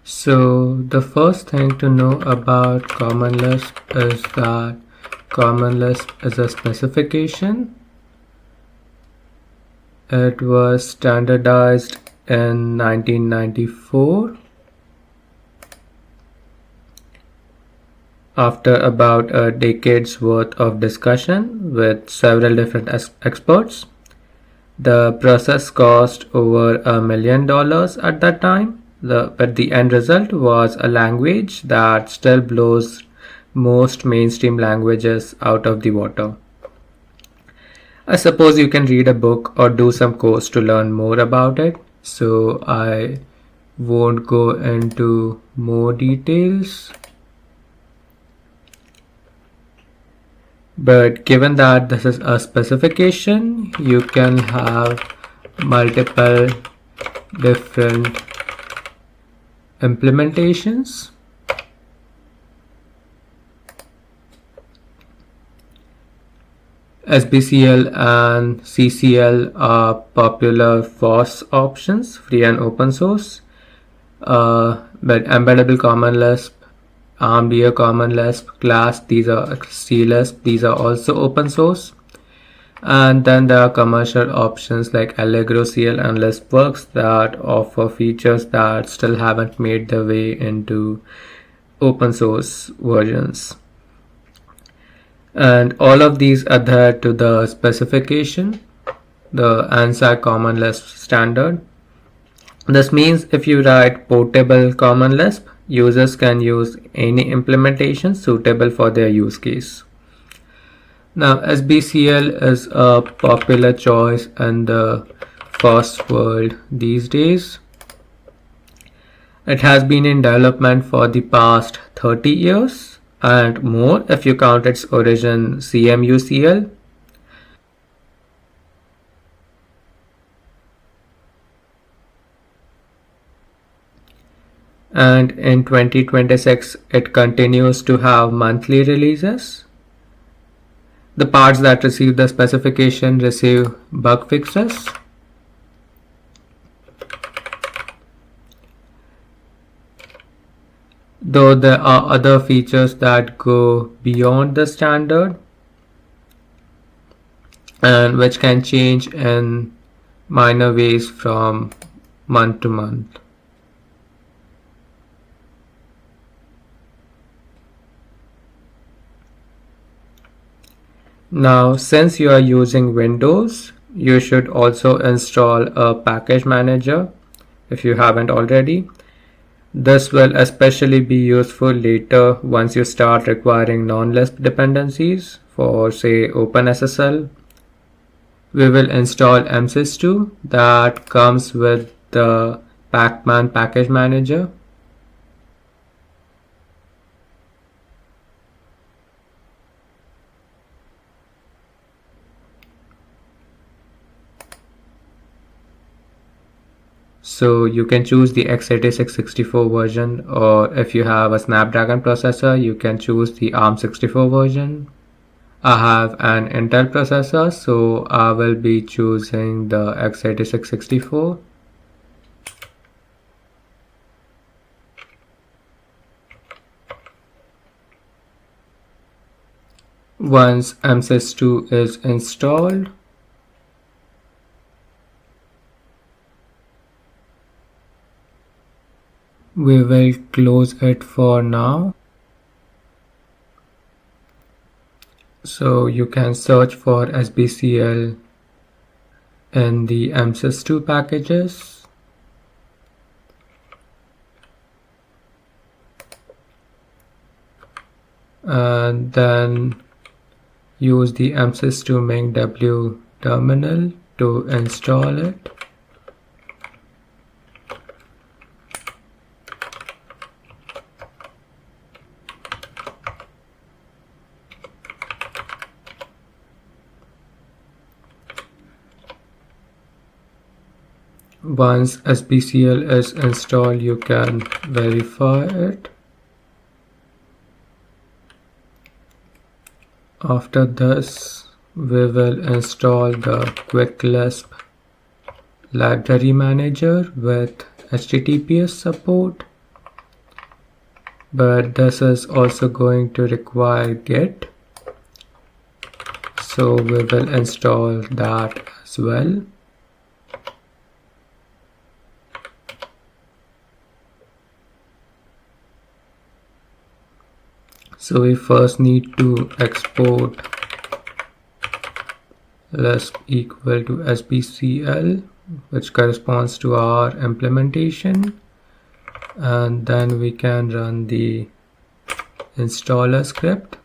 So the first thing to know about common-lisp is that common-lisp is a specification. It was standardized in 1994 after about a decade's worth of discussion with several different experts. The process cost over $1 million at that time, but the end result was a language that still blows most mainstream languages out of the water. I suppose you can read a book or do some course to learn more about it, so I won't go into more details. But given that this is a specification, you can have multiple different implementations. SBCL and CCL are popular FOSS options, free and open source. But embeddable common Lisp, ARMDA common Lisp, class, these are C-Lisp, these are also open source. And then there are commercial options like Allegro CL and LispWorks that offer features that still haven't made their way into open source versions. And all of these adhere to the specification, the ANSI Common Lisp standard. This means if you write portable Common Lisp, users can use any implementation suitable for their use case. Now, SBCL is a popular choice in the FOSS world these days. It has been in development for the past 30 years and more if you count its origin CMUCL. And in 2026, it continues to have monthly releases. The parts that receive the specification receive bug fixes. Though there are other features that go beyond the standard and which can change in minor ways from month to month. Now, since you are using Windows, you should also install a package manager if you haven't already. This will especially be useful later once you start requiring non-Lisp dependencies for, say, OpenSSL. We will install MSYS2 that comes with the Pacman package manager. So you can choose the x86-64 version, or if you have a Snapdragon processor, you can choose the ARM64 version. I have an Intel processor, so I will be choosing the x86-64. Once MSYS2 is installed, we will close it for now. So you can search for SBCL in the MSYS2 packages. And then use the MSYS2 mingw terminal to install it. Once SBCL is installed, you can verify it. After this, we will install the Quick Lisp library manager with HTTPS support. but this is also going to require Git, so we will install that as well. So we first need to export Lisp equal to SBCL, which corresponds to our implementation, and then we can run the installer script.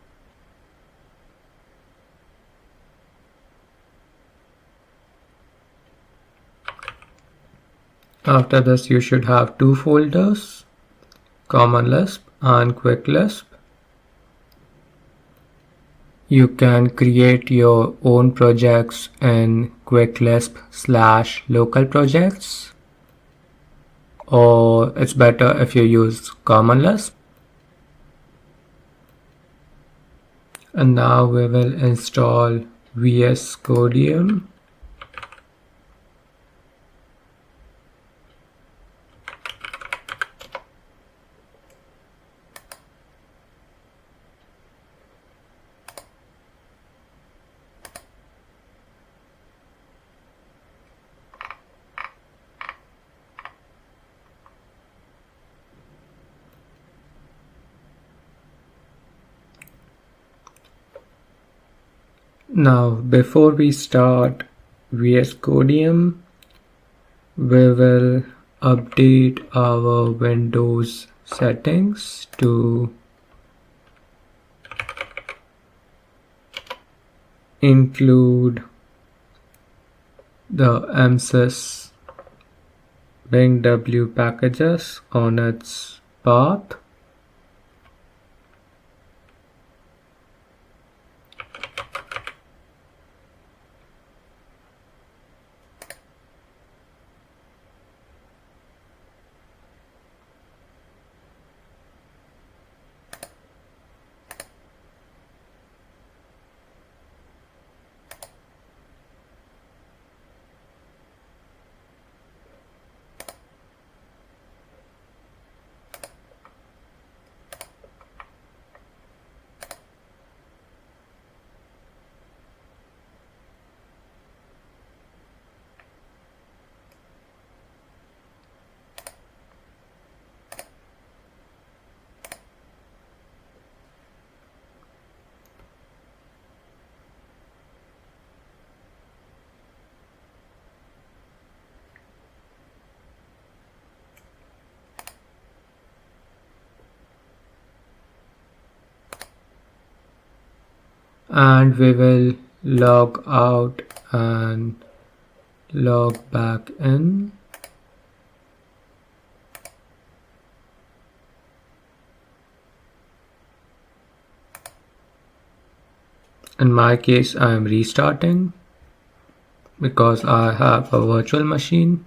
After this, you should have two folders, Common Lisp and Quick Lisp. You can create your own projects in Quick Lisp/local projects, or it's better if you use Common Lisp. And now we will install VS Code. Now, before we start VS Code, we will update our Windows settings to include the MSYS Bing W packages on its path. And we will log out and log back in. In my case, I am restarting because I have a virtual machine.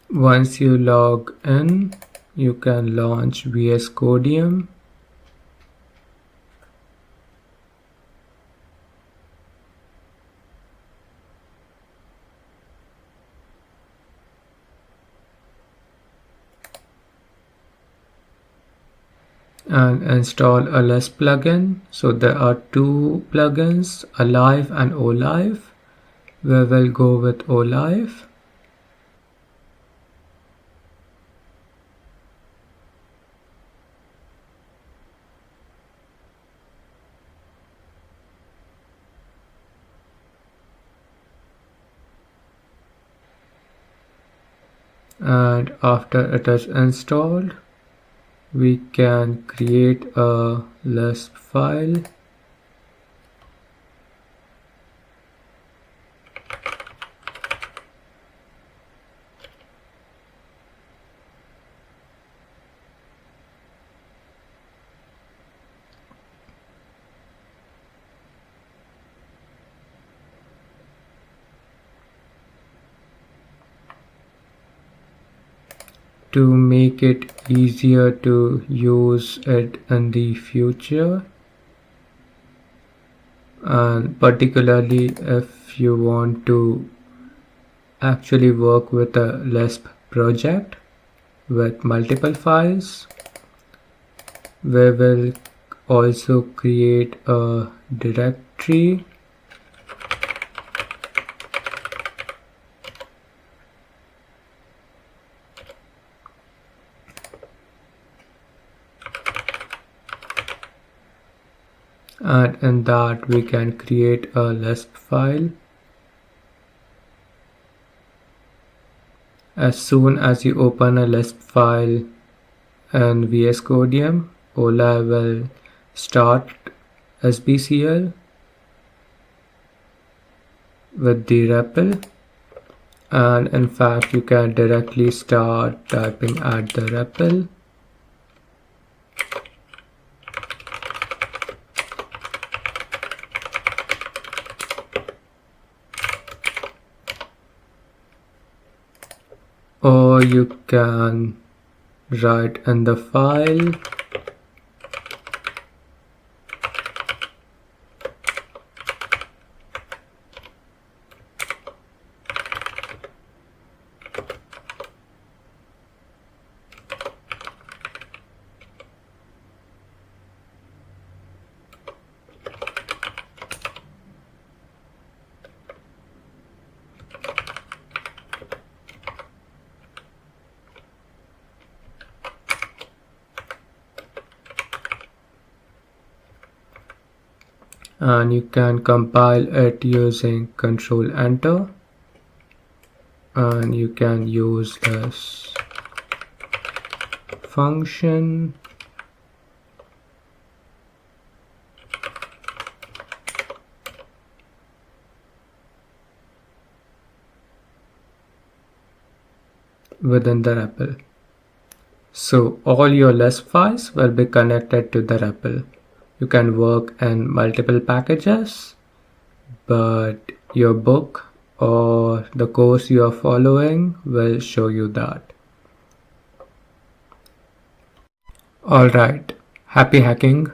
Once you log in, you can launch VS Code. And install a Lisp plugin. So there are two plugins, Alive and Olive. We will go with Olive. And after it is installed, we can create a Lisp file. to make it easier to use it in the future, and particularly if you want to actually work with a Lisp project with multiple files, we will also create a directory and in that we can create a Lisp file. As soon as you open a Lisp file in VS Code, Ola will start SBCL with the REPL, and in fact you can directly start typing at the REPL. Or you can write in the file and you can compile it using Control Enter, and you can use this function within the REPL. So all your Lisp files will be connected to the REPL. You can work in multiple packages, but your book or the course you are following will show you that. Alright, happy hacking!